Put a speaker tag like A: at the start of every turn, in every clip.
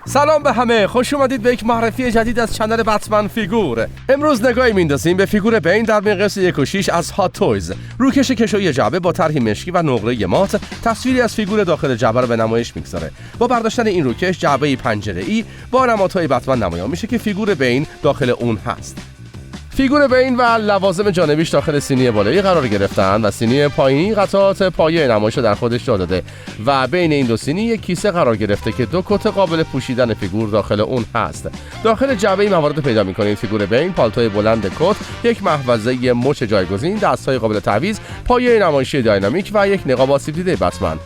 A: سلام به همه، خوش اومدید به یک معرفی جدید از چنل بتمن فیگور. امروز نگاهی میندازیم به فیگور بین در مقیاس 1 و 6 از هات تویز. روکش کشویی جعبه با طرحی مشکی و نقره مات تصویری از فیگور داخل جعبه رو به نمایش میگذاره. با برداشتن این روکش جعبه پنجره‌ای با نمادهای بتمن نمایان میشه که فیگور بین داخل اون هست. فیگور بین و لوازم جانبیش داخل سینی بالایی قرار گرفتن و سینی پایینی قطعات پایه نمایش در خودش جا داده و بین این دو سینی یک کیسه قرار گرفته که 2 کت قابل پوشیدن فیگور داخل اون هست. داخل جعبه موارد پیدا می‌کنید فیگور بین، پالتوی بلند کت، یک محفظه مچ جایگزین، دست‌های قابل تعویض، پایه نمایشی داینامیک و یک نقاب آسیب دیده بتمن.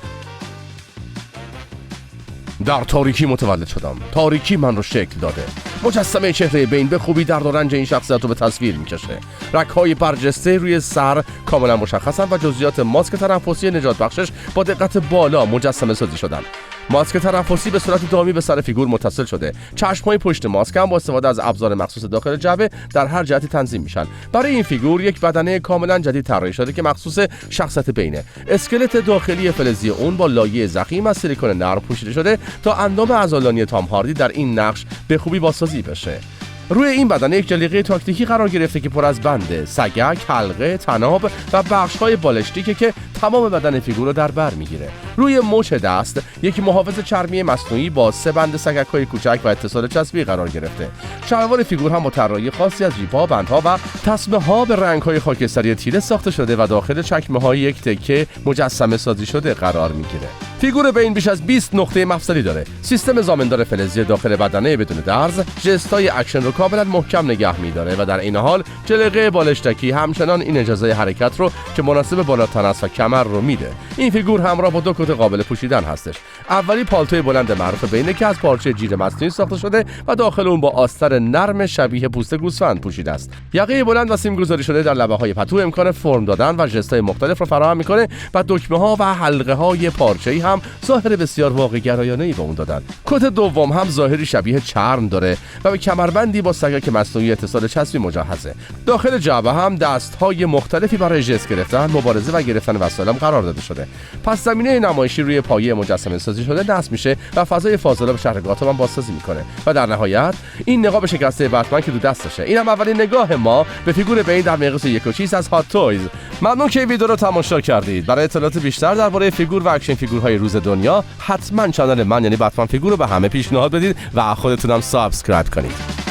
A: در تاریکی متولد شدم، تاریکی من رو شکل داده. مجسمه چهره بین به خوبی درد و رنج این شخصیت رو به تصویر میکشه. رگ‌های برجسته روی سر کاملا مشخصن و جزئیات ماسک تنفسی نجات بخشش با دقت بالا مجسمه سازی شدن. ماسک تنفسی به صورت دائمی به سر فیگور متصل شده. چشم‌های پشت ماسک هم با استفاده از ابزار مخصوص داخل جعبه در هر جهتی تنظیم میشن. برای این فیگور یک بدنه کاملا جدید طراحی شده که مخصوص شخصیت بینه. اسکلت داخلی فلزی اون با لایه ضخیم از سیلیکون نرم پوشیده شده تا اندام عضلانی تام هاردی در این نقش به خوبی بازسازی بشه. روی این بدنه یک جلیقه تاکتیکی قرار گرفته که پر از بنده، سگک، حلقه، طناب و بخش‌های بالشتیکه که تمام بدن فیگور رو در بر میگیره. روی مچ دست یک محافظ چرمی مصنوعی با 3 بند سگک‌های کوچک و اتصال چسبی قرار گرفته. شلوار فیگور هم با طراحی خاصی از جیب‌ها، بندها و تسمه‌ها به رنگ‌های خاکستری تیره ساخته شده و داخل چکمه‌های یک تکه مجسمه سازی شده قرار میگیره. فیگور بین بیش از 20 نقطه مفصلی داره. سیستم زامندار فلزی داخل بدنه بدون درز، جستای اکشن رو کاملا محکم نگه می‌داره و در این حال جلیقه بالشتکی همچنان این اجازه حرکت رو که مناسب بالاتن است و کمر رو میده. این فیگور همراه با 2 کت قابل پوشیدن هستش. اولی پالتوی بلند معروف بینه که از پارچه جیر مصنوعی ساخته شده و داخل اون با آستر نرم شبیه پوست گوسفند پوشیده است. یقه بلند و سیم گذاری شده در لبه‌های پتو امکان فرم دادن و ژست‌های مختلف رو فراهم می‌کنه و دکمه‌ها و حلقه‌های پارچه‌ای هم ظاهر بسیار واقع گرایانه‌ای به اون دادن. کت دوم هم ظاهری شبیه چرم داره و به کمربندی با سگک مصنوعی اتصال چسبی مجهزه. داخل جعبه هم دست‌های مختلفی برای ژست گرفتن، مبارزه و گرفتن وسایل قرار داده شده. پس زمینه نمایشی روی پایه مجسمه سازی شده نصب میشه و فضای فاضلاب شهر گاتام بازسازی میکنه. و در نهایت این نقاب شکسته بتمن که رو دستشه. اینم اولین نگاه ما به فیگور بین در مقیاس 1 و 6 از هات تویز. ممنون که ویدیو رو تماشا کردید. برای اطلاعات بیشتر درباره فیگور و اکشن فیگورهای روز دنیا حتما کانال من یعنی بتمن فیگور رو به همه پیشنهاد بدید و خودتونم سابسکرایب کنید.